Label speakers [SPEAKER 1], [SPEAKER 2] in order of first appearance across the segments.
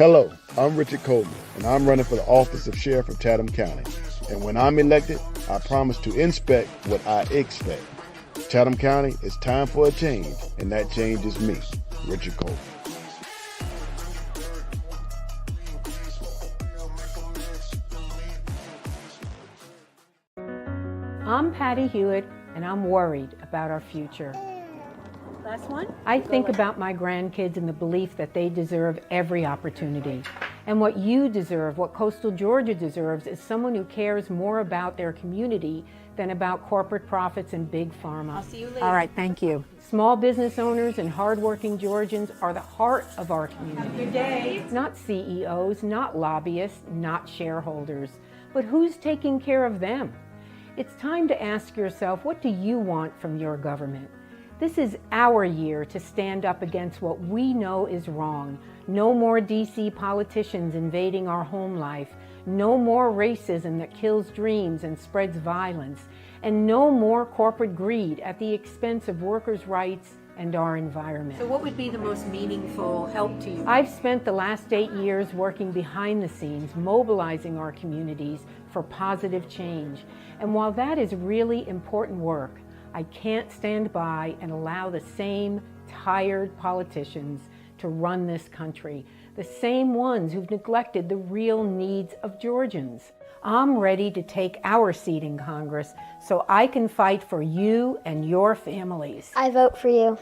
[SPEAKER 1] Hello, I'm Richard Coleman, and I'm running for the office of Sheriff of Chatham County. And when I'm elected, I promise to inspect what I expect. Chatham County, it's time for a change, and that change is me, Richard Coleman.
[SPEAKER 2] I'm Patty Hewitt, and I'm worried about our future.
[SPEAKER 3] Last one?
[SPEAKER 2] I think about my grandkids and the belief that they deserve every opportunity. And what you deserve, what coastal Georgia deserves, is someone who cares more about their community than about corporate profits and big pharma.
[SPEAKER 3] I'll see you later.
[SPEAKER 2] All right, thank you. Small business owners and hardworking Georgians are the heart of our community.
[SPEAKER 3] Have a good day.
[SPEAKER 2] Not CEOs, not lobbyists, not shareholders. But who's taking care of them? It's time to ask yourself, what do you want from your government? This is our year to stand up against what we know is wrong. No more DC politicians invading our home life. No more racism that kills dreams and spreads violence. And no more corporate greed at the expense of workers' rights and our environment.
[SPEAKER 3] So what would be the most meaningful help to you?
[SPEAKER 2] I've spent the last 8 years working behind the scenes, mobilizing our communities for positive change. And while that is really important work, I can't stand by and allow the same tired politicians to run this country, the same ones who've neglected the real needs of Georgians. I'm ready to take our seat in Congress so I can fight for you and your families.
[SPEAKER 4] I vote for you.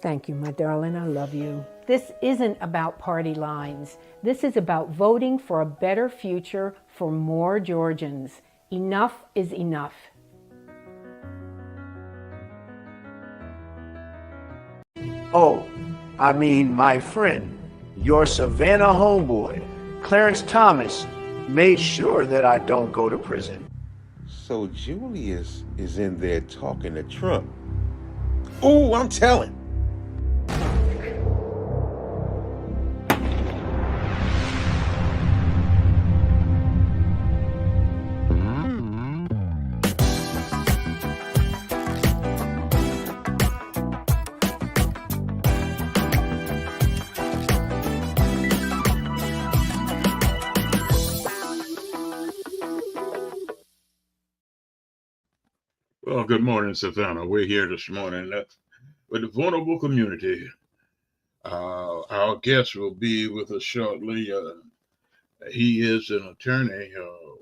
[SPEAKER 2] Thank you, my darling. I love you. This isn't about party lines. This is about voting for a better future for more Georgians. Enough is enough.
[SPEAKER 5] Oh, I mean, my friend, your Savannah homeboy, Clarence Thomas, made sure that I don't go to prison.
[SPEAKER 6] So Julius is in there talking to Trump. Oh, I'm telling.
[SPEAKER 7] Well, good morning, Savannah. We're here this morning with the vulnerable community. Our guest will be with us shortly. He is an attorney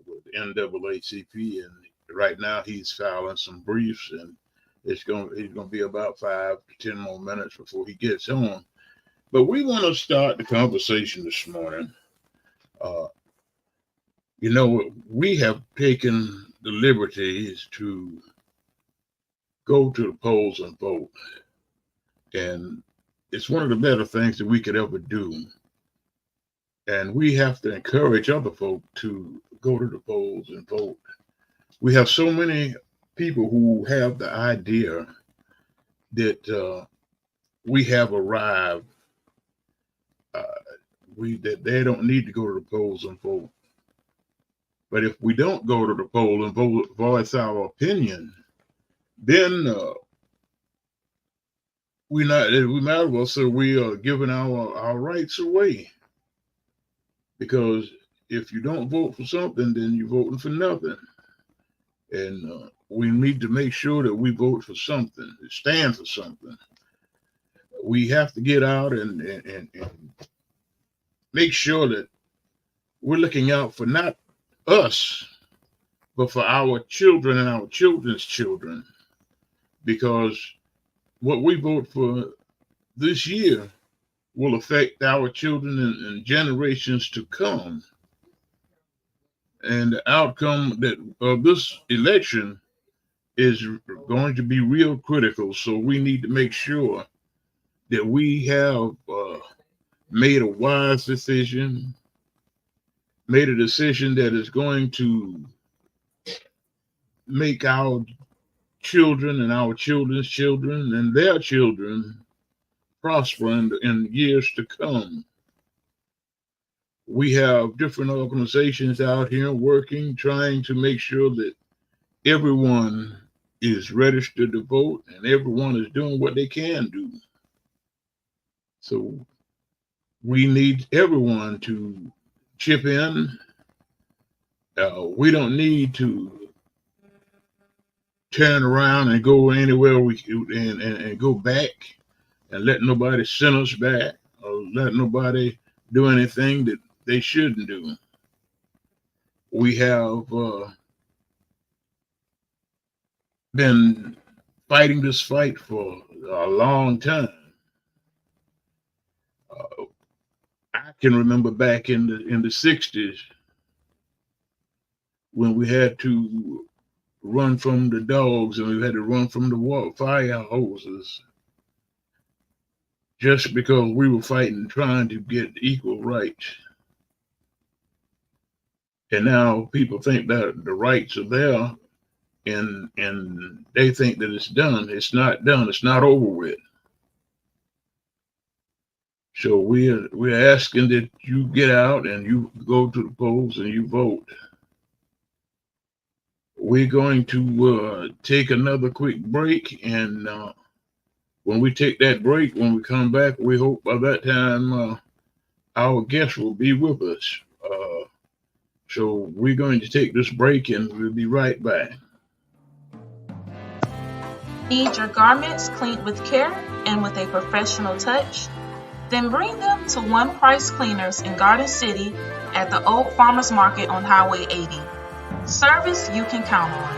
[SPEAKER 7] with NAACP, and right now he's filing some briefs, and he's going to be about 5 to 10 more minutes before he gets on. But we want to start the conversation this morning. We have taken the liberties to go to the polls and vote. And it's one of the better things that we could ever do. And we have to encourage other folk to go to the polls and vote. We have so many people who have the idea that we have arrived, that they don't need to go to the polls and vote. But if we don't go to the poll and voice our opinion, then we might as well say we are giving our rights away. Because if you don't vote for something, then you're voting for nothing. And we need to make sure that we vote for something, stand for something. We have to get out and make sure that we're looking out for not us, but for our children and our children's children. Because what we vote for this year will affect our children and generations to come. And the outcome of this election is going to be real critical. So we need to make sure that we have made a wise decision, made a decision that is going to make our children and our children's children and their children prosper in years to come. We have different organizations out here working, trying to make sure that everyone is registered to vote and everyone is doing what they can do. So we need everyone to chip in. We don't need to turn around and go anywhere and go back and let nobody send us back or let nobody do anything that they shouldn't do. We have been fighting this fight for a long time. I can remember back in the '60s when we had to run from the dogs and we had to run from the fire hoses just because we were fighting, trying to get equal rights. And now people think that the rights are there, and they think that it's done. It's not done. It's not over with. So we're asking that you get out and you go to the polls and you vote. We're going to take another quick break, and when we take that break, when we come back, we hope by that time our guest will be with us. So we're going to take this break, and we'll be right back.
[SPEAKER 4] Need your garments cleaned with care and with a professional touch? Then bring them to One Price Cleaners in Garden City at the Old Farmers Market on Highway 80. Service you can count on.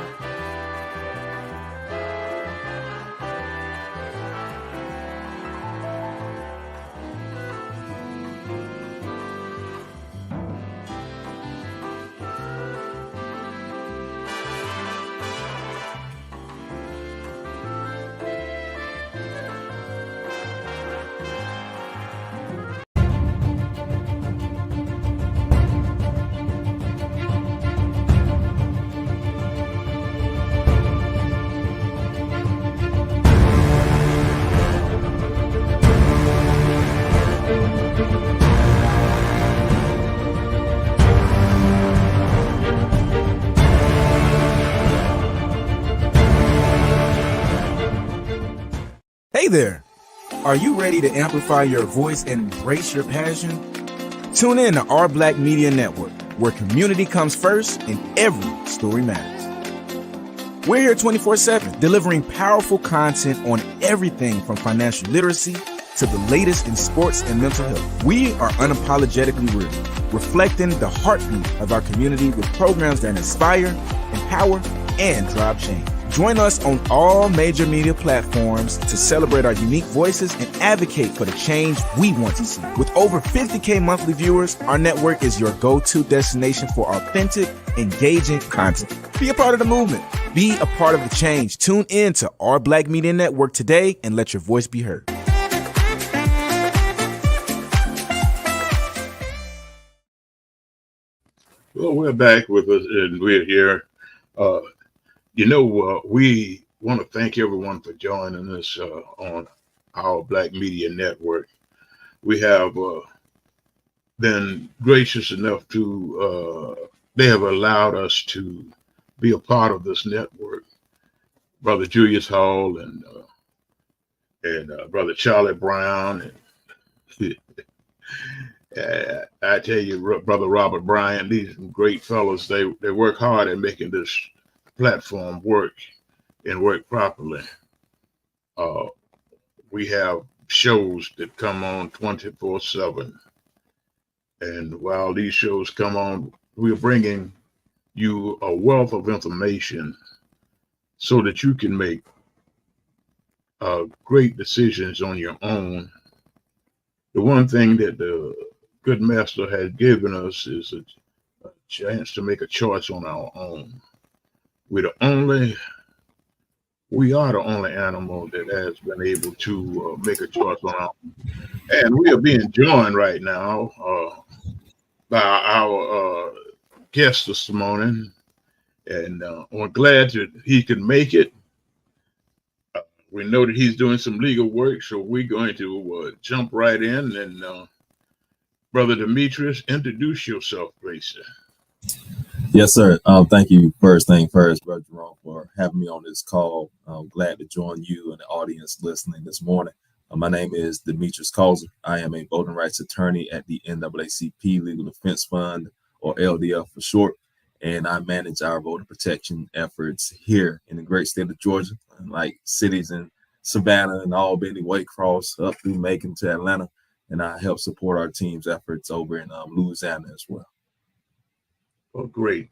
[SPEAKER 8] Hey there! Are you ready to amplify your voice and embrace your passion? Tune in to Our Black Media Network, where community comes first and every story matters. We're here 24/7, delivering powerful content on everything from financial literacy to the latest in sports and mental health. We are unapologetically real, reflecting the heartbeat of our community with programs that inspire, empower, and drive change. Join us on all major media platforms to celebrate our unique voices and advocate for the change we want to see. With over 50K monthly viewers, our network is your go-to destination for authentic, engaging content. Be a part of the movement. Be a part of the change. Tune in to Our Black Media Network today and let your voice be heard.
[SPEAKER 7] Well, we're back with us, and we're here. We want to thank everyone for joining us on Our Black Media Network. We have been gracious enough to, they have allowed us to be a part of this network. Brother Julius Hall and Brother Charlie Brown. And I tell you, Brother Robert Bryant, these great fellows, they work hard at making this platform work and work properly. We have shows that come on 24/7. And while these shows come on, we're bringing you a wealth of information so that you can make great decisions on your own. The one thing that the good master has given us is a chance to make a choice on our own. We are the only animal that has been able to make a choice on our own. And we are being joined right now by our guest this morning. And we're glad that he could make it. We know that he's doing some legal work, so we're going to jump right in. And Brother Demetrius, introduce yourself, please, sir.
[SPEAKER 9] Yes, sir. Thank you. First thing first, Brother Jerome, for having me on this call. I'm glad to join you and the audience listening this morning. My name is Demetrius Calzer. I am a voting rights attorney at the NAACP Legal Defense Fund, or LDF for short, and I manage our voter protection efforts here in the great state of Georgia, like cities in Savannah and Albany, Waycross, up through Macon to Atlanta, and I help support our team's efforts over in Louisiana as well.
[SPEAKER 7] Oh, great.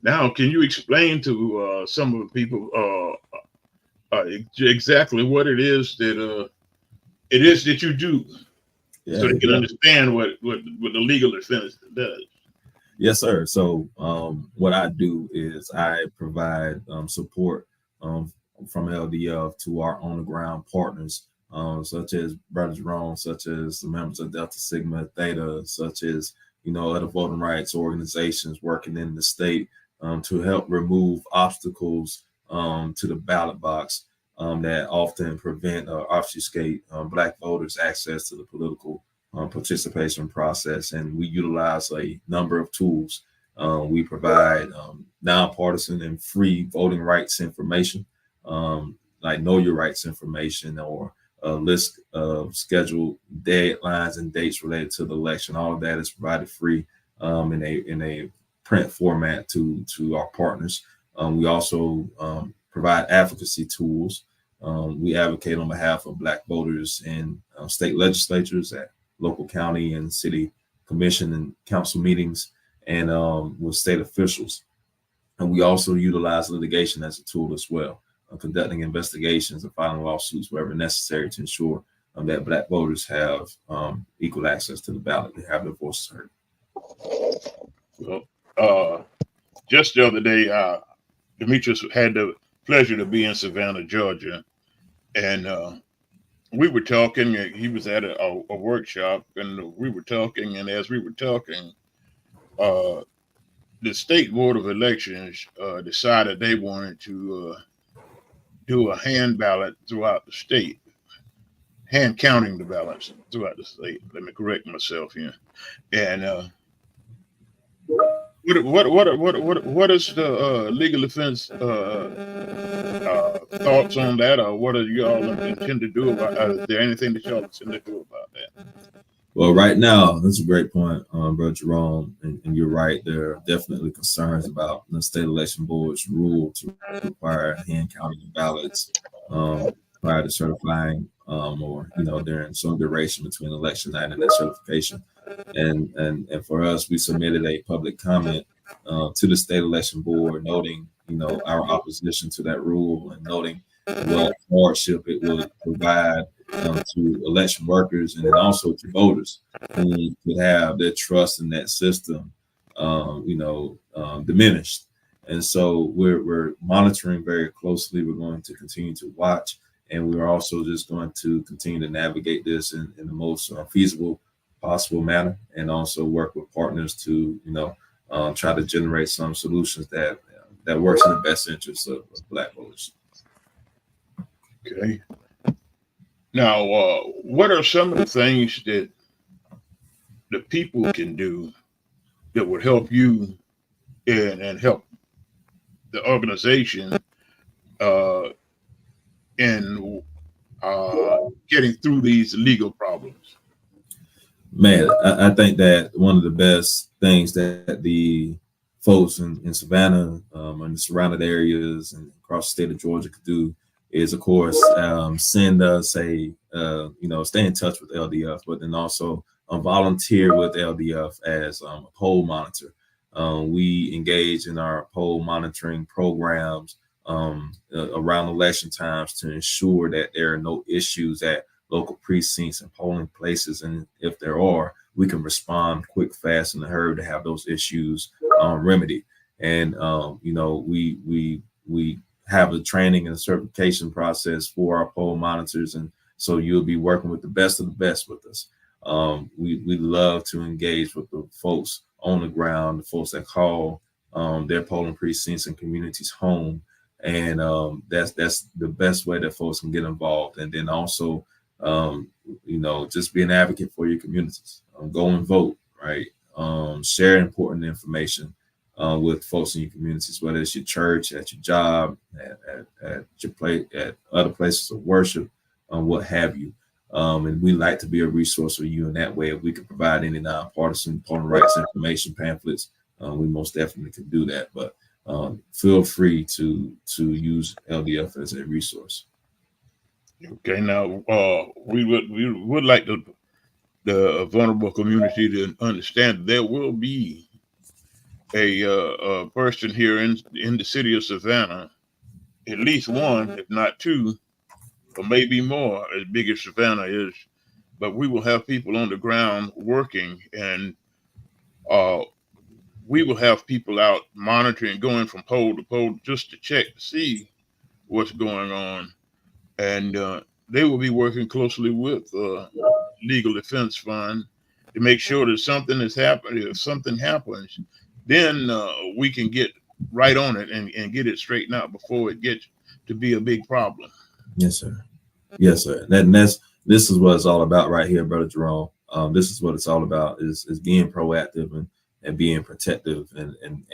[SPEAKER 7] Now, can you explain to some of the people exactly what it is that you do, so they can understand what the legal defense does?
[SPEAKER 9] Yes, sir. So what I do is I provide support from LDF to our on the ground partners, such as Brother Jerome, such as the members of Delta Sigma Theta, such as other voting rights organizations working in the state to help remove obstacles to the ballot box that often prevent or obfuscate Black voters' access to the political participation process. And we utilize a number of tools. We provide nonpartisan and free voting rights information, like know your rights information, or a list of scheduled deadlines and dates related to the election. All of that is provided free in a print format to our partners. We also provide advocacy tools. We advocate on behalf of Black voters in state legislatures, at local county and city commission and council meetings, and with state officials. And we also utilize litigation as a tool as well, conducting investigations and filing lawsuits wherever necessary to ensure that Black voters have equal access to the ballot, to have their voices heard.
[SPEAKER 7] Well, just the other day, Demetrius had the pleasure to be in Savannah, Georgia, and we were talking. He was at a workshop, and we were talking. And as we were talking, the State Board of Elections decided they wanted to do a hand ballot throughout the state, hand counting the ballots throughout the state. Let me correct myself here. And what is the legal defense thoughts on that, or what are you all intend to do about? Is there anything that y'all intend to do about that?
[SPEAKER 9] Well, right now, that's a great point, Brother Jerome, and you're right. There are definitely concerns about the state election board's rule to require hand counting of ballots prior to certifying, or during some duration between election night and that certification. And for us, we submitted a public comment to the state election board, noting our opposition to that rule, and noting what hardship it would provide to election workers, and then also to voters who could have their trust in that system diminished. And so we're monitoring very closely. We're going to continue to watch, and we're also just going to continue to navigate this in the most feasible possible manner, and also work with partners to try to generate some solutions that works in the best interest of Black voters.
[SPEAKER 7] Okay. Now, what are some of the things that the people can do that would help you and help the organization in getting through these legal problems?
[SPEAKER 9] Man, I think that one of the best things that the folks in Savannah and the surrounding areas and across the state of Georgia could do is, of course, send us stay in touch with LDF, but then also volunteer with LDF as a poll monitor. We engage in our poll monitoring programs around election times to ensure that there are no issues at local precincts and polling places, and if there are, we can respond quick, fast, and in a hurry to have those issues remedied. And we have a training and a certification process for our poll monitors, and so you'll be working with the best of the best with us. We love to engage with the folks on the ground, the folks that call their polling precincts and communities home, and that's the best way that folks can get involved. And then also just be an advocate for your communities. Go and vote, right? Share important information with folks in your communities, whether it's your church, at your job, at your place, at other places of worship. what have you. And we like to be a resource for you in that way. If we can provide any nonpartisan voting rights information pamphlets, we most definitely can do that. But feel free to use LDF as a resource.
[SPEAKER 7] Okay, now we would like the vulnerable community to understand there will be a person here in the city of Savannah, at least one, if not two, or maybe more, as big as Savannah is. But we will have people on the ground working, and we will have people out monitoring, going from pole to pole, just to check to see what's going on. And they will be working closely with Legal Defense Fund to make sure that something is happening. If something happens, then we can get right on it and get it straightened out before it gets to be a big problem.
[SPEAKER 9] Yes, sir. Yes, sir. This is what it's all about right here, Brother Jerome. This is what it's all about is being proactive and being protective and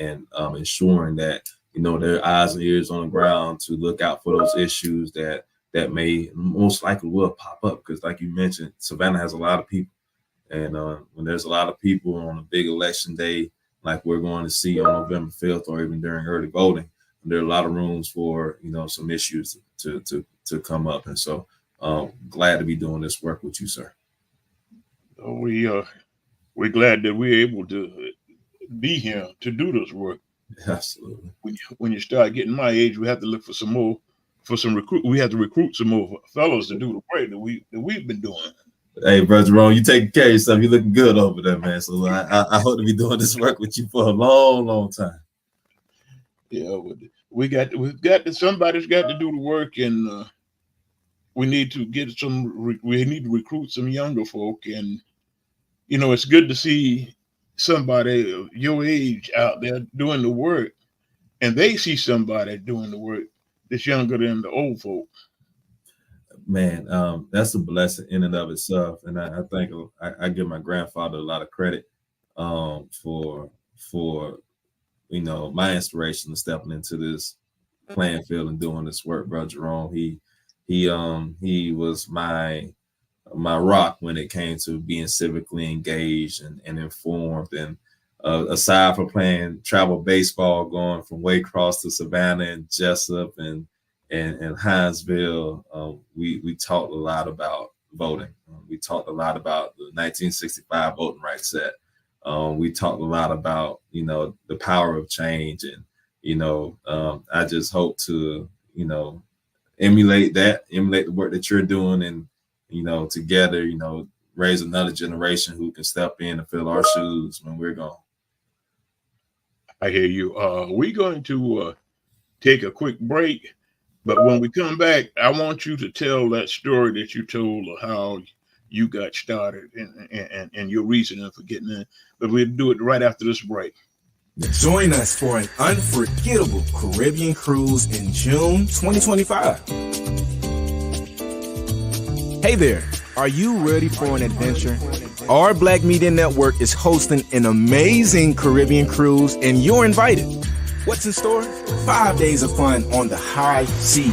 [SPEAKER 9] ensuring that, there are eyes and ears on the ground to look out for those issues that may most likely will pop up. Because like you mentioned, Savannah has a lot of people. And when there's a lot of people on a big election day, like we're going to see on November 5th or even during early voting, there are a lot of rooms for, some issues to come up. And so glad to be doing this work with you, sir.
[SPEAKER 7] We're glad that we're able to be here to do this work.
[SPEAKER 9] Absolutely.
[SPEAKER 7] When you start getting my age, we have to look for some more, we have to recruit some more fellows to do the work that we've been doing.
[SPEAKER 9] Hey, Brother Jerome, you taking care of yourself. You're looking good over there, man. So I hope to be doing this work with you for a long, long time.
[SPEAKER 7] Yeah, somebody's got to do the work, and we need to recruit some younger folk. And it's good to see somebody of your age out there doing the work, and they see somebody doing the work that's younger than the old folk.
[SPEAKER 9] Man, that's a blessing in and of itself. And I think I give my grandfather a lot of credit for my inspiration of stepping into this playing field and doing this work, Brother Jerome. He was my rock when it came to being civically engaged and informed. And aside from playing travel baseball, going from Waycross to Savannah and Jessup and Hinesville, we talked a lot about voting. We talked a lot about the 1965 Voting Rights Act. We talked a lot about, the power of change. And, I just hope to, emulate the work that you're doing and, together, raise another generation who can step in and fill our shoes when we're gone.
[SPEAKER 7] I hear you. We're going to take a quick break. But when we come back, I want you to tell that story that you told of how you got started and your reasoning for getting in. But we'll do it right after this break.
[SPEAKER 8] Join us for an unforgettable Caribbean cruise in June 2025. Hey there, are you ready for an adventure? Our Black Media Network is hosting an amazing Caribbean cruise and you're invited. What's in store? 5 days of fun on the high seas.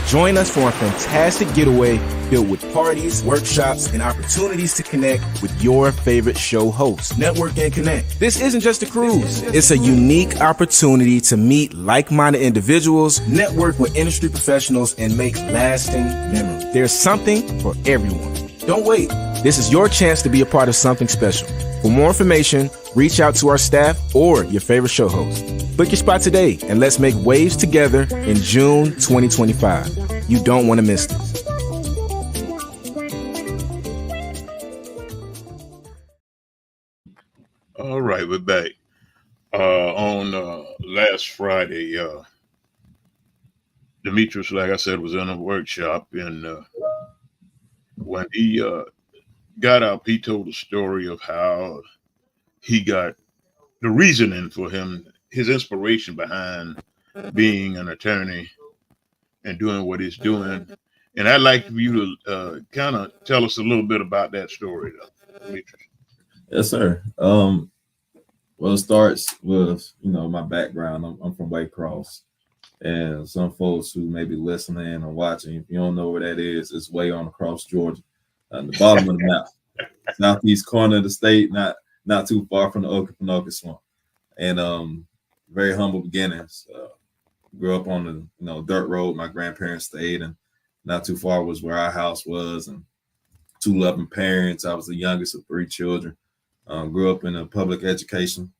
[SPEAKER 8] Join us for a fantastic getaway filled with parties, workshops, and opportunities to connect with your favorite show hosts. Network and connect. This isn't just a cruise. It's a unique opportunity to meet like-minded individuals, network with industry professionals, and make lasting memories. There's something for everyone. Don't wait. This is your chance to be a part of something special. For more information, reach out to our staff or your favorite show host. Book your spot today and let's make waves together in June 2025. You don't want to miss this.
[SPEAKER 7] All right, we're back. On last Friday, Demetrius, like I said, was in a workshop, and when he got up, he told a story of how he got the reasoning for him, his inspiration behind being an attorney and doing what he's doing. And I'd like you to kind of tell us a little bit about that story, Demetrius.
[SPEAKER 9] Yes, sir. Well, it starts with, my background. I'm from Waycross. And some folks who may be listening and watching, if you don't know where that is, it's way on across Georgia, at the bottom of the map, southeast corner of the state, not too far from the Okefenokee Swamp. And very humble beginnings. Grew up on the dirt road my grandparents stayed, and not too far was where our house was, and 2 loving parents. I was the youngest of 3 children. Grew up in a public education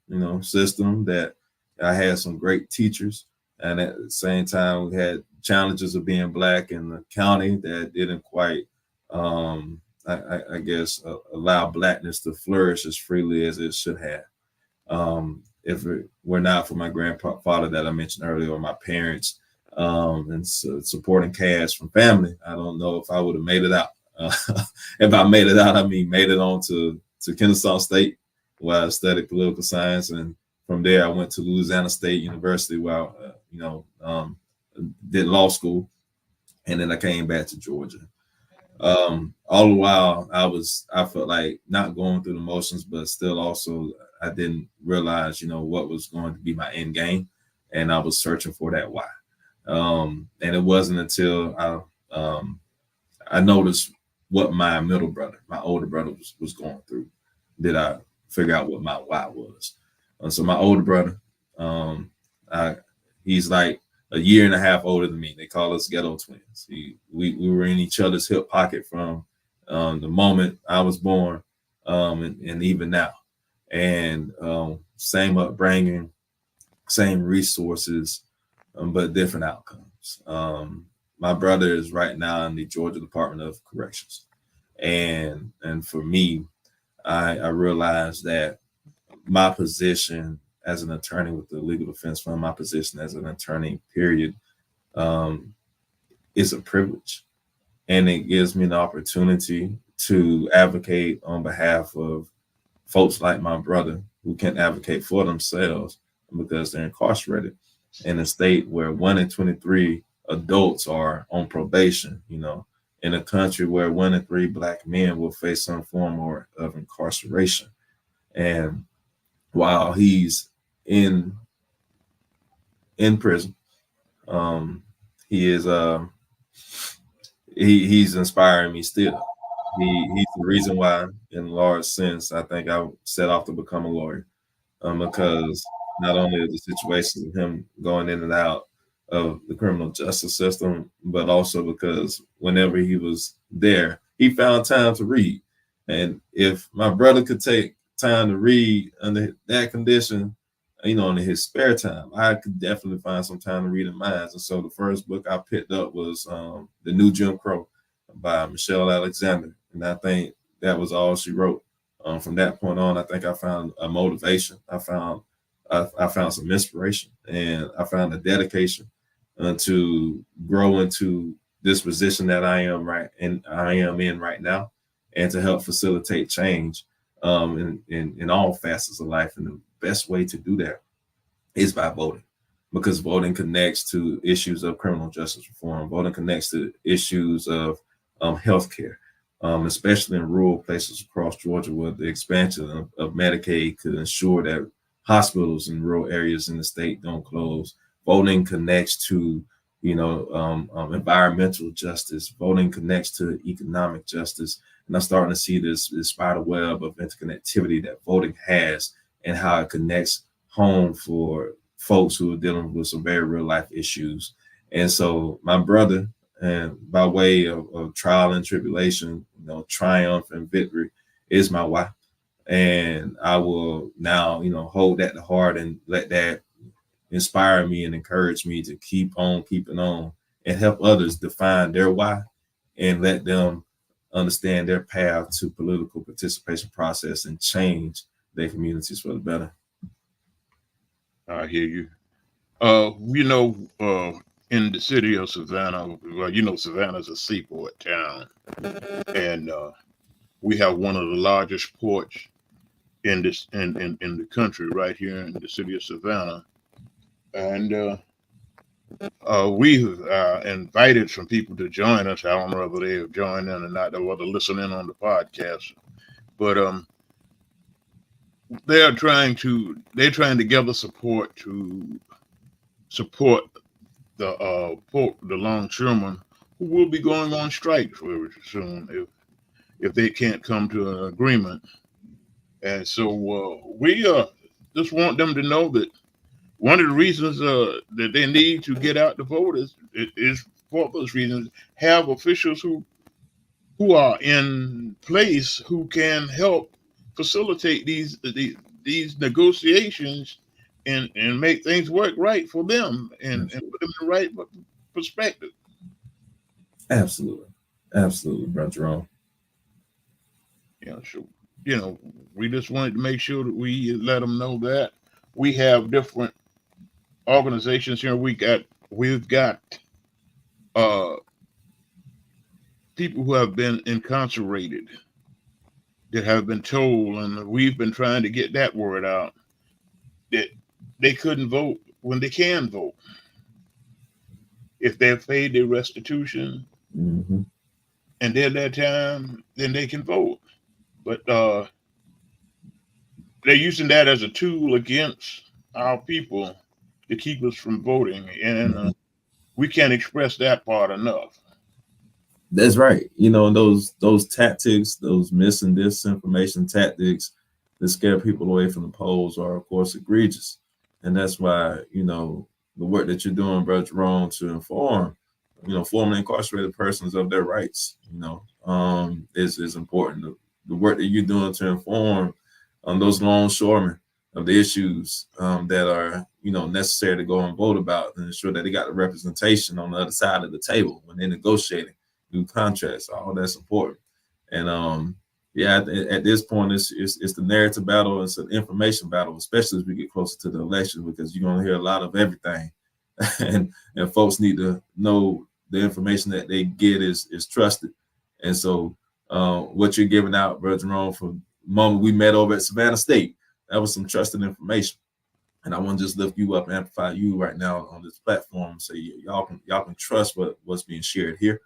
[SPEAKER 9] system that I had some great teachers, and at the same time we had challenges of being Black in the county that didn't quite I guess allow Blackness to flourish as freely as it should have. If it were not for my grandfather that I mentioned earlier, or my parents, and supporting cast from family, I don't know if I would have made it out. If I made it out, I mean made it on to Kennesaw State, where I studied political science, and from there I went to Louisiana State University, where I, did law school, and then I came back to Georgia. All the while I felt like not going through the motions, but still also I didn't realize what was going to be my end game, and I was searching for that why. And it wasn't until I noticed what my older brother was going through, did I figure out what my why was. So my older brother, he's like a year and a half older than me. They call us ghetto twins. We were in each other's hip pocket from the moment I was born, and even now. And same upbringing, same resources, but different outcomes. My brother is right now in the Georgia Department of Corrections. And for me, I realized that my position as an attorney with the legal defense fund, my position as an attorney, period, is a privilege. And it gives me an opportunity to advocate on behalf of folks like my brother who can advocate for themselves because they're incarcerated in a state where 1 in 23 adults are on probation, in a country where 1 in 3 Black men will face some form of incarceration. And while he's in prison, he is he's inspiring me still. He's the reason why, in a large sense, I think I set off to become a lawyer, because not only are the situations of him going in and out of the criminal justice system, but also because whenever he was there, he found time to read. And if my brother could take time to read under that condition, in his spare time, I could definitely find some time to read in mine. And so the first book I picked up was The New Jim Crow by Michelle Alexander. And I think that was all she wrote. From that point on, I think I found a motivation. I found some inspiration, and I found a dedication to grow into this position that I am in right now, and to help facilitate change in all facets of life. And the best way to do that is by voting, because voting connects to issues of criminal justice reform. Voting connects to issues of healthcare, especially in rural places across Georgia, where the expansion of Medicaid could ensure that hospitals in rural areas in the state don't close. Voting connects to environmental justice. Voting connects to economic justice. And I'm starting to see this spider web of interconnectivity that voting has, and how it connects home for folks who are dealing with some very real life issues. And so my brother, and by way of trial and tribulation, triumph and victory, is my why. And I will now, hold that to heart and let that inspire me and encourage me to keep on keeping on, and help others define their why, and let them understand their path to political participation process and change their communities for the better.
[SPEAKER 7] I hear you. In the city of Savannah, Savannah's a seaport town, and we have one of the largest ports in the country, right here in the city of Savannah. And we've invited some people to join us. I don't know whether they have joined in or not, or whether listening on the podcast, but they're trying to gather support to support the longshoremen who will be going on strike very soon if they can't come to an agreement. And so we just want them to know that one of the reasons that they need to get out the vote is for those reasons. Have officials who are in place who can help facilitate these negotiations and make things work right for them and put them in the right perspective.
[SPEAKER 9] Absolutely. Absolutely, Brother Jerome.
[SPEAKER 7] So we just wanted to make sure that we let them know that we have different organizations here. We've got people who have been incarcerated that have been told, and we've been trying to get that word out, that they couldn't vote when they can vote. If they've paid their restitution and they're their time, then they can vote. But they're using that as a tool against our people to keep us from voting, and we can't express that part enough.
[SPEAKER 9] That's right. Those tactics, those mis and disinformation tactics that scare people away from the polls are, of course, egregious. And that's why, the work that you're doing, Brother Jerome, to inform, formerly incarcerated persons of their rights, is important. The work that you're doing to inform those longshoremen of the issues that are, necessary to go and vote about, and ensure that they got the representation on the other side of the table when they're negotiating new contracts. All that's important. And at this point, it's the narrative battle. It's an information battle, especially as we get closer to the election, because you're going to hear a lot of everything, and folks need to know the information that they get is trusted. And so what you're giving out, Brother Jerome, from the moment we met over at Savannah State, that was some trusted information. And I want to just lift you up and amplify you right now on this platform, so y'all can trust what's being shared here.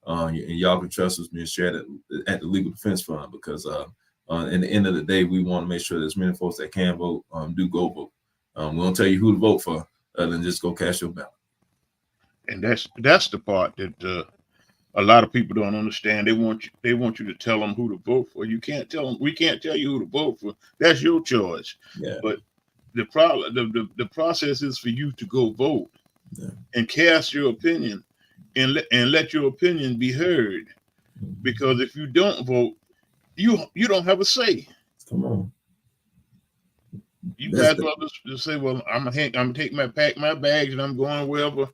[SPEAKER 9] And y'all can trust what's being shared at the Legal Defense Fund, because in the end of the day, we want to make sure that as many folks that can vote do go vote. We won't tell you who to vote for, other than just go cast your ballot.
[SPEAKER 7] And that's the part that a lot of people don't understand. They want you to tell them who to vote for. You can't tell them. We can't tell you who to vote for. That's your choice.
[SPEAKER 9] Yeah.
[SPEAKER 7] But the process is for you to go vote and cast your opinion and let your opinion be heard. Because if you don't vote, you don't have a say.
[SPEAKER 9] Come on.
[SPEAKER 7] You guys to say, well, I'm gonna take my bags and I'm going wherever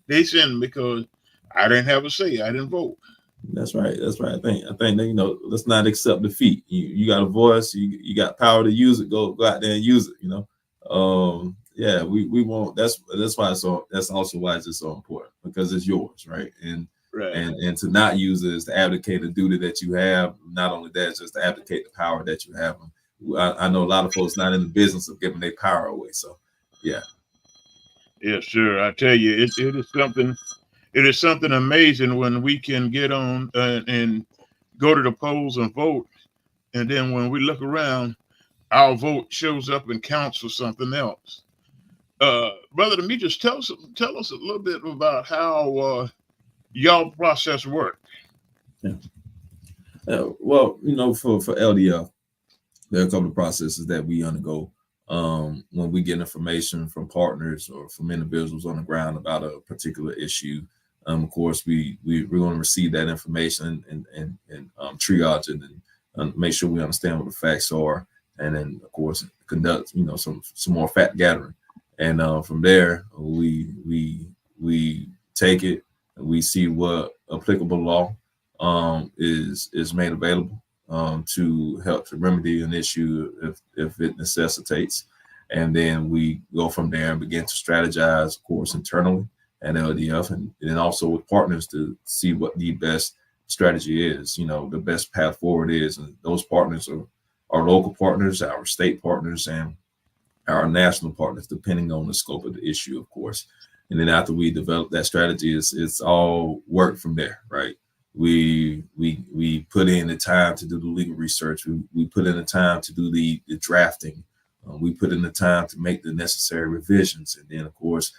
[SPEAKER 7] they send me, because I didn't have a say. I didn't vote.
[SPEAKER 9] That's right. That's right. I think that, let's not accept defeat. You got a voice. You got power to use it. Go out there and use it. We won't. That's why that's also why it's just so important, because it's yours, right? And to not use it is to abdicate a duty that you have. Not only that, it's just to abdicate the power that you have. I know a lot of folks not in the business of giving their power away. So, yeah.
[SPEAKER 7] Yes, sir. I tell you, it is something. It is something amazing when we can get on and go to the polls and vote, and then when we look around, our vote shows up and counts for something else. Brother Demetrius, tell us a little bit about how y'all process work.
[SPEAKER 9] Yeah. Well, for LDF, there are a couple of processes that we undergo when we get information from partners or from individuals on the ground about a particular issue. Of course, we're going to receive that information and triage it and make sure we understand what the facts are, and then of course conduct some more fact gathering. And from there, we take it and we see what applicable law is made available to help to remedy an issue if it necessitates. And then we go from there and begin to strategize, of course, internally at LDF, and then also with partners to see what the best strategy is, the best path forward is. And those partners are our local partners, our state partners, and our national partners, depending on the scope of the issue, of course. And then after we develop that strategy, it's all work from there, right? We put in the time to do the legal research. We put in the time to do the drafting. We put in the time to make the necessary revisions. And then, of course,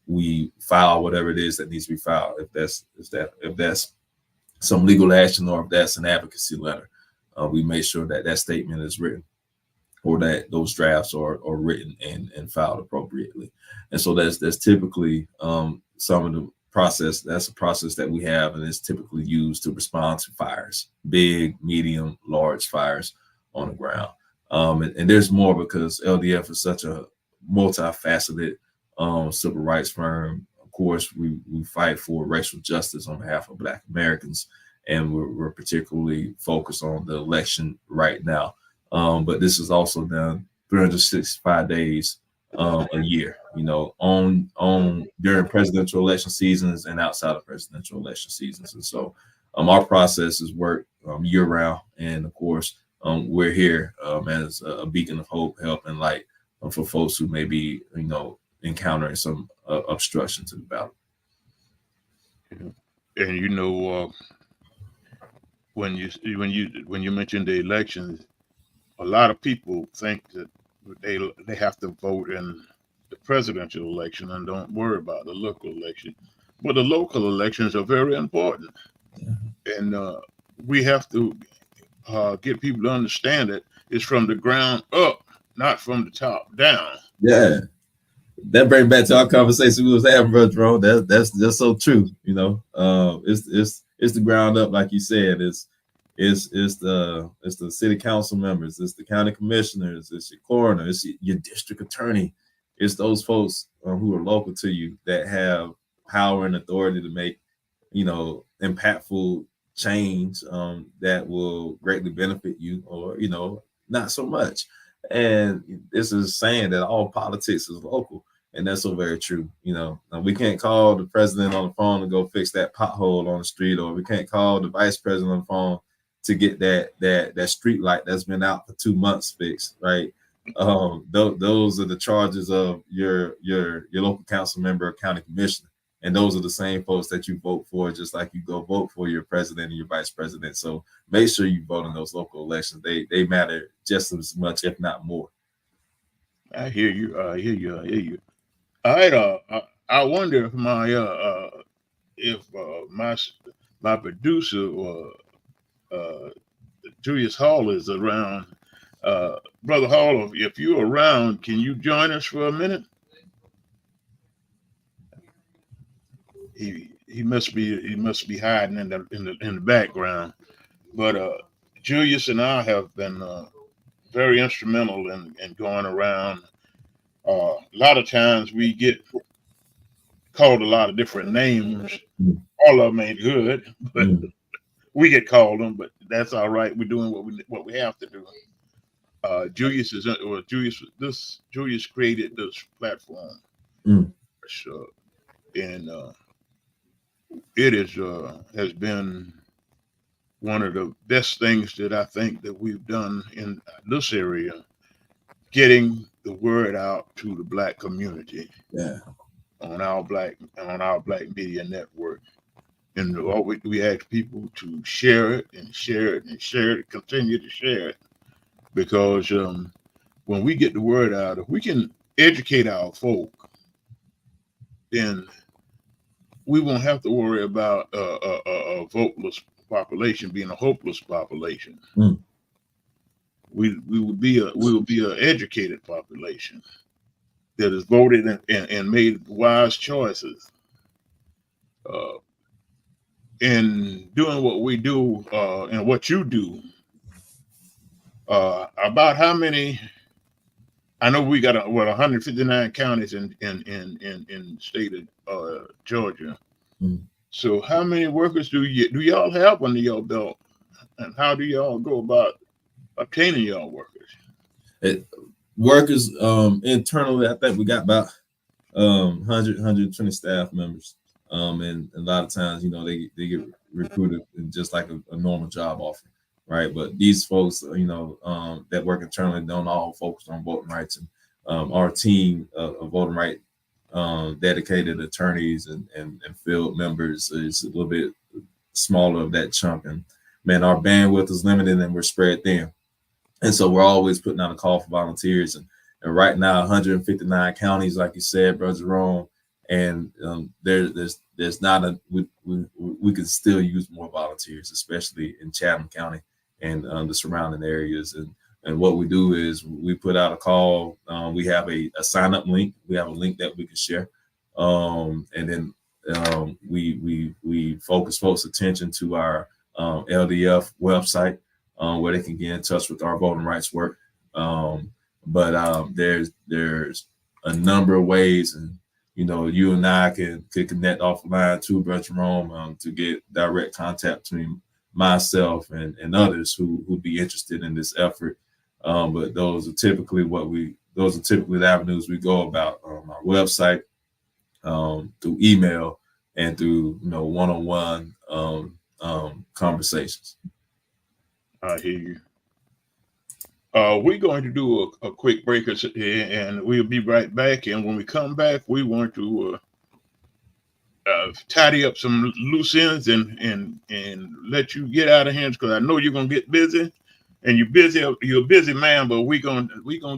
[SPEAKER 9] we file whatever it is that needs to be filed. If that's some legal action or if that's an advocacy letter, we make sure that that statement is written or that those drafts are written and filed appropriately. And so that's typically some of the process. That's a process that we have, and it's typically used to respond to fires, big, medium, large fires on the ground. And there's more because LDF is such a multifaceted civil rights firm. Of course, we fight for racial justice on behalf of Black Americans, and we're particularly focused on the election right now. But this is also done 365 days a year, on during presidential election seasons and outside of presidential election seasons. And so our process is work year round. And of course, we're here as a beacon of hope, help, and light for folks who may be, encountering some obstruction to the ballot.
[SPEAKER 7] And when you mentioned the elections, a lot of people think that they have to vote in the presidential election and don't worry about the local election. But the local elections are very important, and we have to get people to understand that it's from the ground up, not from the top down.
[SPEAKER 9] Yeah, that brings back to our conversation we was having, Brother Jerome. That's just so true. It's the ground up, like you said. It's the city council members, it's the county commissioners, it's your coroner, it's your district attorney. It's those folks who are local to you that have power and authority to make, impactful change that will greatly benefit you, or not so much. And this is saying that all politics is local, and that's so very true. We can't call the president on the phone to go fix that pothole on the street, or we can't call the vice president on the phone to get that street light that's been out for 2 months fixed, right? Those are the charges of your local council member or county commissioner, and those are the same folks that you vote for, just like you go vote for your president and your vice president. So make sure you vote in those local elections. They matter just as much, if not more.
[SPEAKER 7] I hear you. I hear you. All right. I wonder if my producer Julius Hall is around. Brother Hall, if you're around, can you join us for a minute? He must be hiding in the background. But Julius and I have been very instrumental in going around. A lot of times we get called a lot of different names. All of them ain't good, but we get called them. But that's all right. We're doing what we have to do. Julius created this platform, and it has been one of the best things that I think that we've done in this area, getting the word out to the Black community.
[SPEAKER 9] Yeah.
[SPEAKER 7] On our Black Media Network. And we ask people to share it and share it and share it, continue to share it, because when we get the word out, if we can educate our folk, then we won't have to worry about a voteless population being a hopeless population. We will be an educated population that has voted and made wise choices. In doing what we do and what you do, about how many? I know we got 159 counties in the state of Georgia. So how many workers do y'all have under your belt, and how do y'all go about obtaining y'all workers?
[SPEAKER 9] Workers internally, I think we got about 120 staff members. And a lot of times, they get recruited in just like a normal job offer, right? But these folks, that work internally don't all focus on voting rights. And our team of voting right dedicated attorneys and field members is a little bit smaller of that chunk. And man, our bandwidth is limited and we're spread thin. And so we're always putting out a call for volunteers. And right now, 159 counties, like you said, Brother Jerome, and there's not a we could still use more volunteers, especially in Chatham County and the surrounding areas. And what we do is we put out a call. We have a sign up link. We have a link that we can share, and then we focus folks' attention to our LDF website, where they can get in touch with our voting rights work. But there's a number of ways, and you and I can connect offline too, Brother Jerome, to get direct contact between myself and others who'd be interested in this effort. But those are typically the avenues we go about on our website, through email, and through one-on-one conversations.
[SPEAKER 7] I hear you. We're going to do a quick break, and we'll be right back. And when we come back, we want to tidy up some loose ends and let you get out of hands, because I know you're gonna get busy, and you're a busy man. But we're gonna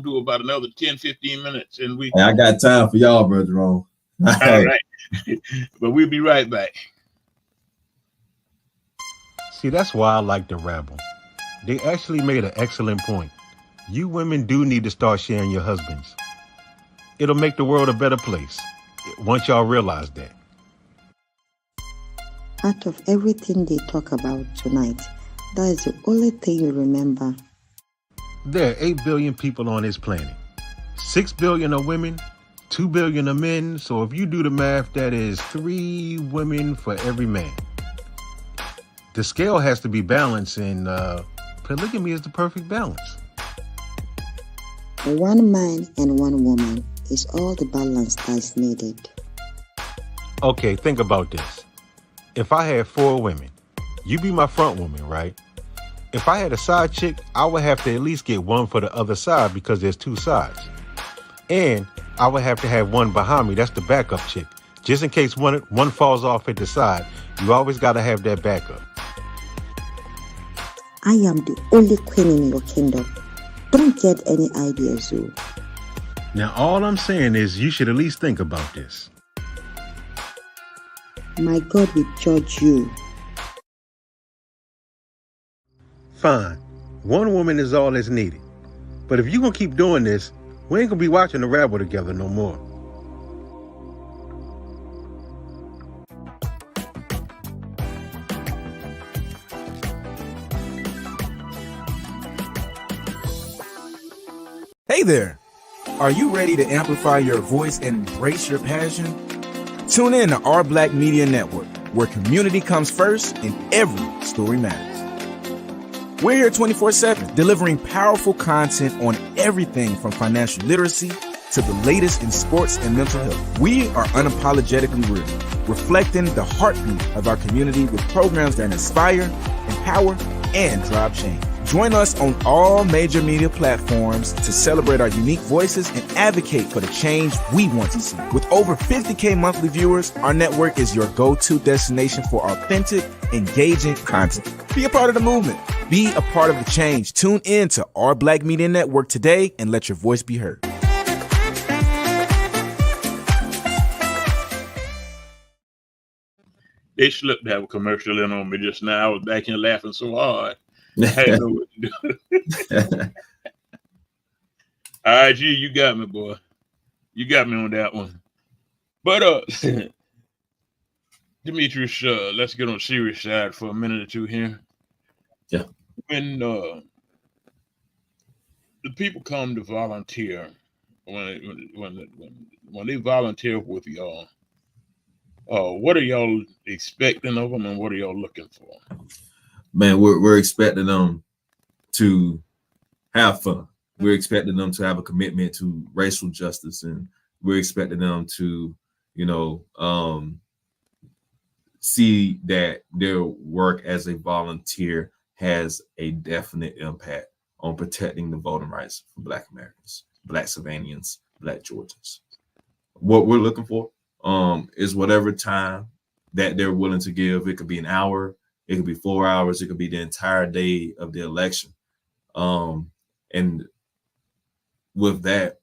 [SPEAKER 7] do about another 10-15 minutes, and
[SPEAKER 9] I got time for y'all, Brother Jerome.
[SPEAKER 7] All right. But we'll be right back.
[SPEAKER 10] See, that's why I like the Rabble. They actually made an excellent point. You women do need to start sharing your husbands. It'll make the world a better place once y'all realize that.
[SPEAKER 11] Out of everything they talk about tonight, that is the only thing you remember.
[SPEAKER 10] There are 8 billion people on this planet. 6 billion are women, 2 billion are men. So if you do the math, that is 3 women for every man. The scale has to be balanced, and polygamy is the perfect balance.
[SPEAKER 11] One man and one woman is all the balance that's needed.
[SPEAKER 10] Okay, think about this. If I had 4 women, you be my front woman, right? If I had a side chick, I would have to at least get one for the other side because there's 2 sides. And I would have to have one behind me. That's the backup chick. Just in case one falls off at the side, you always got to have that backup.
[SPEAKER 11] I am the only queen in your kingdom. Don't get any ideas, Zoo.
[SPEAKER 10] Now, all I'm saying is you should at least think about this.
[SPEAKER 11] My God will judge you.
[SPEAKER 10] Fine. One woman is all that's needed. But if you're going to keep doing this, we ain't going to be watching the Rabble together no more.
[SPEAKER 8] Hey there! Are you ready to amplify your voice and embrace your passion? Tune in to Our Black Media Network, where community comes first and every story matters. We're here 24/7, delivering powerful content on everything from financial literacy to the latest in sports and mental health. We are unapologetically real, reflecting the heartbeat of our community with programs that inspire, empower, and drive change. Join us on all major media platforms to celebrate our unique voices and advocate for the change we want to see. With over 50K monthly viewers, our network is your go-to destination for authentic, engaging content. Be a part of the movement. Be a part of the change. Tune in to Our Black Media Network today and let your voice be heard.
[SPEAKER 7] They slipped to have a commercial in on me just now. I was back here laughing so hard. I didn't know what to do. All right, G, you got me, boy. You got me on that one. But Demetrius, let's get on the serious side for a minute or two here.
[SPEAKER 9] Yeah.
[SPEAKER 7] When the people come to volunteer, when they volunteer with y'all, what are y'all expecting of them, and what are y'all looking for?
[SPEAKER 9] Man, we're expecting them to have fun. We're expecting them to have a commitment to racial justice, and we're expecting them to, see that their work as a volunteer has a definite impact on protecting the voting rights for Black Americans, Black Savannahans, Black Georgians. What we're looking for is whatever time that they're willing to give. It could be an hour, it could be 4 hours, it could be the entire day of the election. And with that,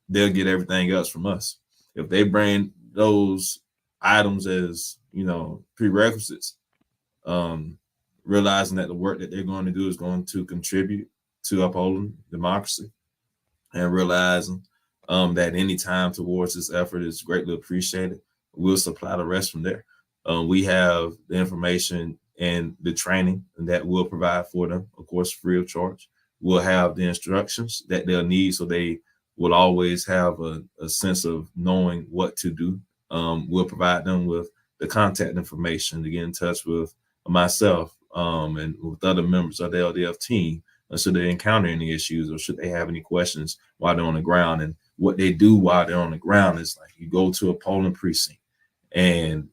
[SPEAKER 9] they'll get everything else from us. If they bring those items as, prerequisites, realizing that the work that they're going to do is going to contribute to upholding democracy, and realizing that any time towards this effort is greatly appreciated. We'll supply the rest from there. We have the information and the training that we'll provide for them, of course, free of charge. We'll have the instructions that they'll need, so they will always have a sense of knowing what to do. We'll provide them with the contact information to get in touch with myself and with other members of the LDF team, should they encounter any issues or should they have any questions while they're on the ground. And what they do while they're on the ground is, like, you go to a polling precinct, and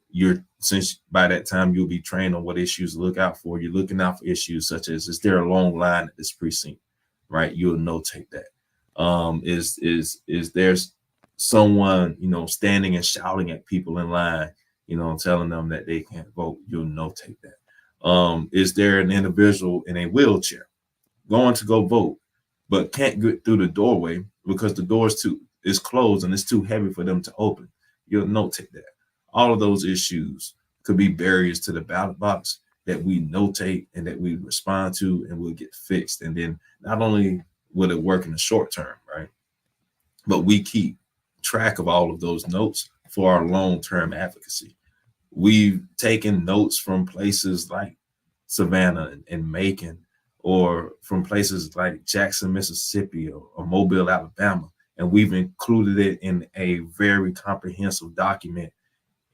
[SPEAKER 9] since by that time you'll be trained on what issues to look out for. You're looking out for issues such as, is there a long line at this precinct, right? You'll notate that. Is there someone, standing and shouting at people in line, telling them that they can't vote? You'll notate that. Is there an individual in a wheelchair going to go vote, but can't get through the doorway because the door is closed and it's too heavy for them to open? You'll notate that. All of those issues could be barriers to the ballot box that we notate and that we respond to and will get fixed. And then not only will it work in the short term, right, but we keep track of all of those notes for our long-term advocacy. We've taken notes from places like Savannah and Macon, or from places like Jackson, Mississippi, or Mobile, Alabama, and we've included it in a very comprehensive document,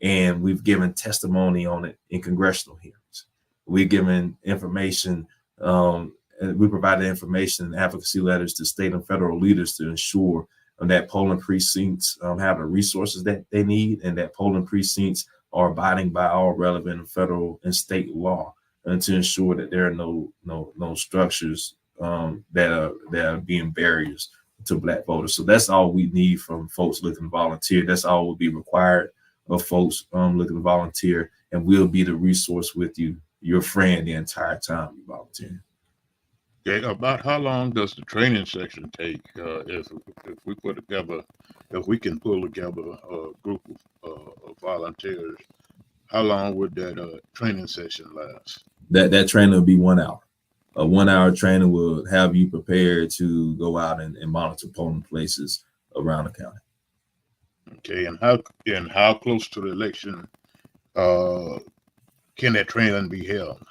[SPEAKER 9] and we've given testimony on it in congressional hearings. We've given information, and we provided information and advocacy letters to state and federal leaders to ensure that polling precincts have the resources that they need, and that polling precincts are abiding by all relevant federal and state law, and to ensure that there are no structures that are being barriers to Black voters. So that's all we need from folks looking to volunteer. That's all will be required of folks looking to volunteer, and we'll be the resource with you, your friend, the entire time you volunteer.
[SPEAKER 7] Okay, about how long does the training section take? If we put together, if we can pull together a group of volunteers, how long would that training session last?
[SPEAKER 9] That training will be 1 hour. A 1 hour training will have you prepared to go out and monitor polling places around the county.
[SPEAKER 7] Okay, and how close to the election can that training be held?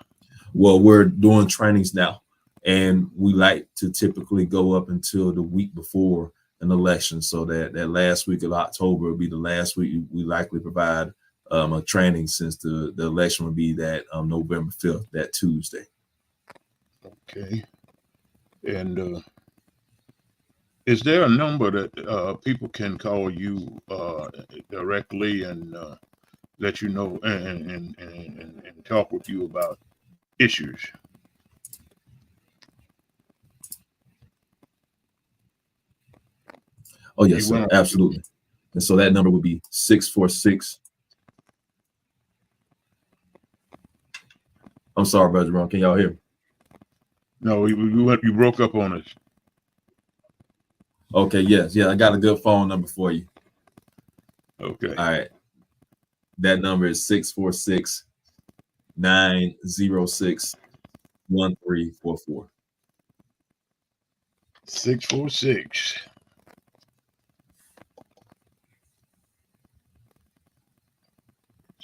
[SPEAKER 9] Well, we're doing trainings now, and we like to typically go up until the week before an election, so that last week of October will be the last week we likely provide a training, since the election will be that November 5th, that Tuesday.
[SPEAKER 7] Okay, and is there a number that people can call you directly and let you know and talk with you about issues?
[SPEAKER 9] Oh, yes, sir. Absolutely. And so that number would be 646. I'm sorry, Brother Ron. Can y'all hear me?
[SPEAKER 7] No, you broke up on us.
[SPEAKER 9] Okay, yes. Yeah, I got a good phone number for you.
[SPEAKER 7] Okay.
[SPEAKER 9] All right. That number is 646-906-1344.
[SPEAKER 7] 646.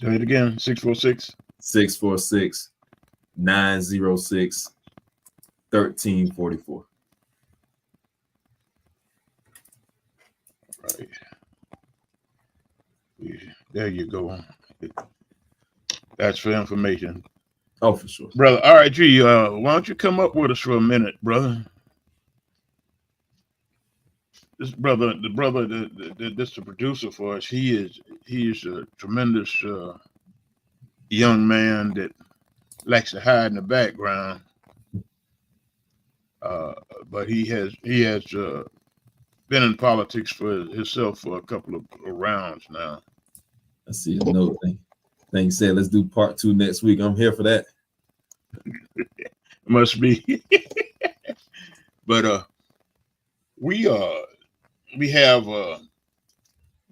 [SPEAKER 7] Say it again. 646.
[SPEAKER 9] 646-906-1344.
[SPEAKER 7] Right. There you go. That's for information.
[SPEAKER 9] Oh, for sure.
[SPEAKER 7] Brother, all right, G, why don't you come up with us for a minute, brother? This brother, the producer for us, he is a tremendous young man that likes to hide in the background. But he has been in politics for himself for a couple of rounds now.
[SPEAKER 9] I see a note. Thing said, let's do part 2 next week. I'm here for that.
[SPEAKER 7] Must be. But we have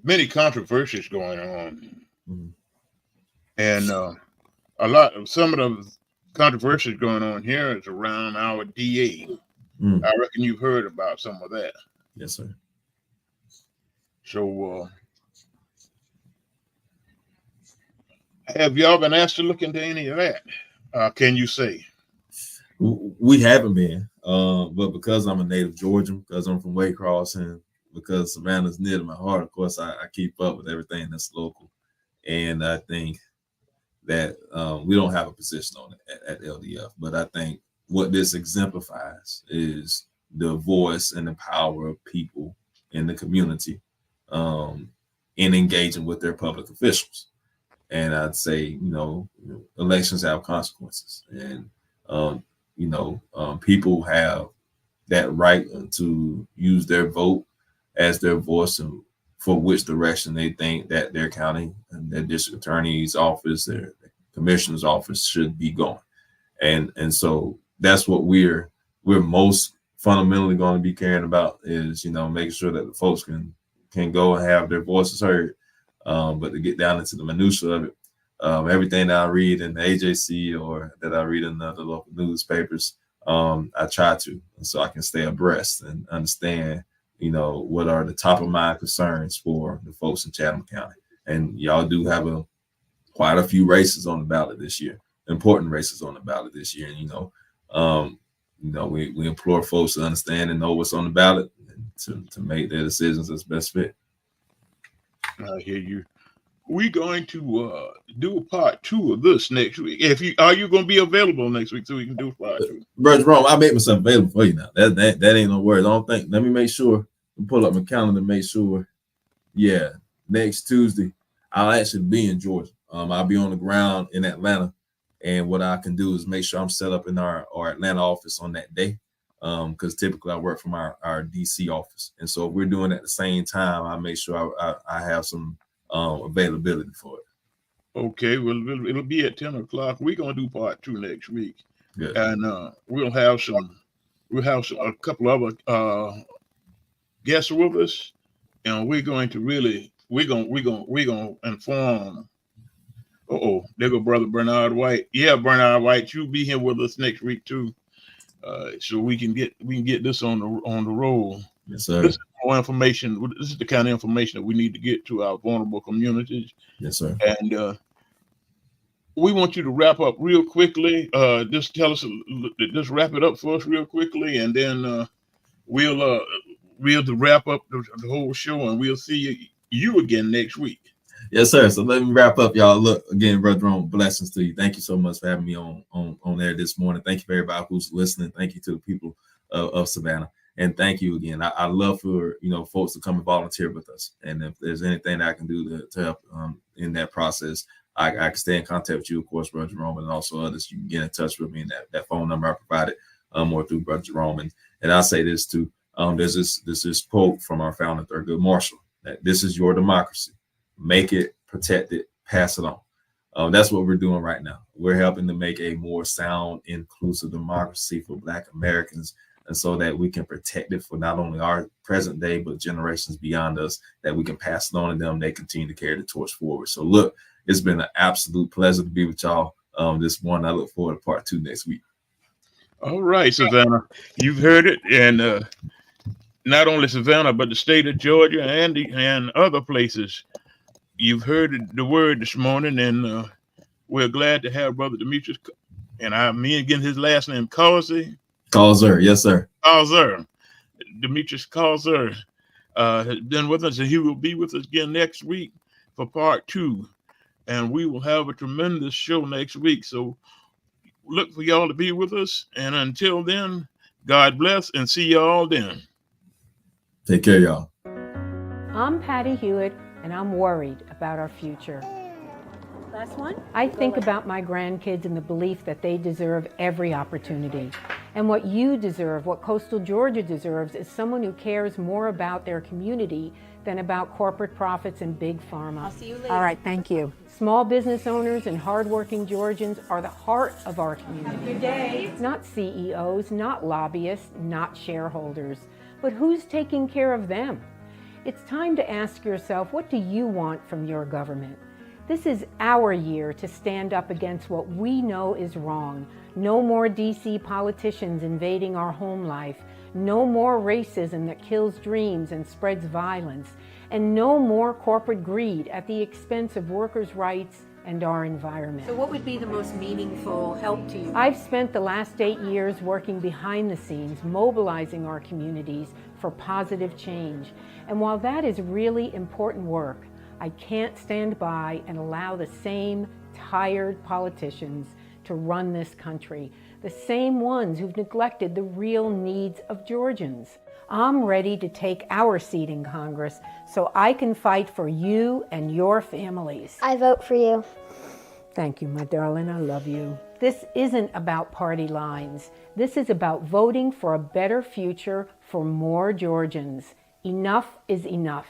[SPEAKER 7] many controversies going on,
[SPEAKER 9] Mhm.
[SPEAKER 7] and some of the controversies going on here is around our DA.
[SPEAKER 9] Mm.
[SPEAKER 7] I reckon you've heard about some of that.
[SPEAKER 9] Yes, sir.
[SPEAKER 7] So, have y'all been asked to look into any of that? Can you say?
[SPEAKER 9] We haven't been, but because I'm a native Georgian, because I'm from Waycross, and because Savannah's near to my heart, of course, I keep up with everything that's local. And I think that we don't have a position on it at LDF, but I think what this exemplifies is the voice and the power of people in the community in engaging with their public officials. And I'd say, elections have consequences, and people have that right to use their vote as their voice and for which direction they think that their county and their district attorney's office, their commissioner's office should be going. And so that's what we're most fundamentally going to be caring about is, making sure that the folks can go and have their voices heard. But to get down into the minutia of it, everything that I read in the AJC or that I read in the local newspapers, I try to, so I can stay abreast and understand, what are the top of mind concerns for the folks in Chatham County. And y'all do have quite a few races on the ballot this year, important races on the ballot this year. And, we implore folks to understand and know what's on the ballot and to make their decisions as best fit.
[SPEAKER 7] I hear you. We're going to do a part 2 of this next week. Are you going to be available next week so we can do part 2?
[SPEAKER 9] Brother Jerome, I make myself available for you now. That ain't no words. I don't think. Let me make sure. Pull up my calendar. Make sure. Yeah, next Tuesday, I'll actually be in Georgia. I'll be on the ground in Atlanta, and what I can do is make sure I'm set up in our Atlanta office on that day. Because typically I work from our DC office, and so if we're doing it at the same time, I make sure I have some availability for it.
[SPEAKER 7] Okay, well, it'll be at 10 o'clock. We're gonna do part 2 next week.
[SPEAKER 9] Good.
[SPEAKER 7] And we'll have a couple other guests with us, and we're going to inform. There go Brother Bernard White. Yeah, Bernard White, you'll be here with us next week too. So we can get this on the roll.
[SPEAKER 9] Yes, sir.
[SPEAKER 7] This is more information. This is the kind of information that we need to get to our vulnerable communities.
[SPEAKER 9] Yes, sir.
[SPEAKER 7] And we want you to wrap up real quickly. Just just wrap it up for us real quickly, and then we'll wrap up the whole show, and we'll see you again next week.
[SPEAKER 9] Yes, sir. So let me wrap up, y'all. Look, again, Brother Jerome, blessings to you. Thank you so much for having me on air this morning. Thank you for everybody who's listening. Thank you to the people of Savannah. And thank you again. I love for folks to come and volunteer with us. And if there's anything that I can do to help in that process, I can stay in contact with you, of course, Brother Jerome, and also others. You can get in touch with me in that phone number I provided, or through Brother Jerome. And I'll say this too. There's this quote from our founder, Thurgood Marshall, that this is your democracy. Make it, protect it, pass it on. That's what we're doing right now. We're helping to make a more sound, inclusive democracy for Black Americans, and so that we can protect it for not only our present day, but generations beyond us, that we can pass it on to them. They continue to carry the torch forward. So look, it's been an absolute pleasure to be with y'all this morning. I look forward to part 2 next week.
[SPEAKER 7] All right, Savannah, you've heard it. And not only Savannah, but the state of Georgia and other places. You've heard the word this morning, and we're glad to have Brother Demetrius, and again, his last name, Causey.
[SPEAKER 9] Causer, yes, sir.
[SPEAKER 7] Causer. Demetrius Causer has been with us, and he will be with us again next week for part 2. And we will have a tremendous show next week. So look for y'all to be with us. And until then, God bless, and see y'all then.
[SPEAKER 9] Take care, y'all.
[SPEAKER 2] I'm Patty Hewitt, and I'm worried about our future.
[SPEAKER 3] Last one?
[SPEAKER 2] I think about my grandkids and the belief that they deserve every opportunity. And what you deserve, what coastal Georgia deserves, is someone who cares more about their community than about corporate profits and big pharma.
[SPEAKER 3] I'll see you later.
[SPEAKER 2] All right, thank you. Small business owners and hardworking Georgians are the heart of our community.
[SPEAKER 3] Have a good day.
[SPEAKER 2] Not CEOs, not lobbyists, not shareholders. But who's taking care of them? It's time to ask yourself, what do you want from your government? This is our year to stand up against what we know is wrong. No more DC politicians invading our home life. No more racism that kills dreams and spreads violence. And no more corporate greed at the expense of workers' rights and our environment.
[SPEAKER 3] So what would be the most meaningful help to you?
[SPEAKER 2] I've spent the last 8 years working behind the scenes, mobilizing our communities for positive change. And while that is really important work, I can't stand by and allow the same tired politicians to run this country, the same ones who've neglected the real needs of Georgians. I'm ready to take our seat in Congress so I can fight for you and your families.
[SPEAKER 12] I vote for you.
[SPEAKER 2] Thank you, my darling. I love you. This isn't about party lines. This is about voting for a better future for more Georgians. Enough is enough.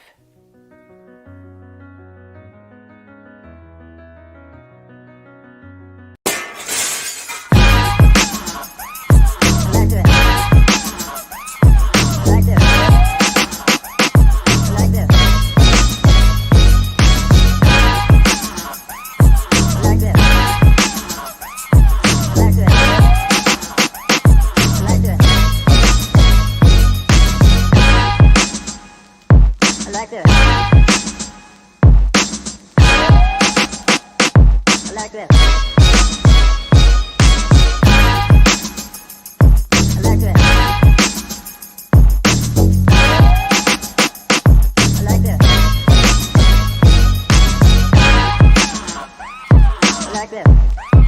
[SPEAKER 12] Like this.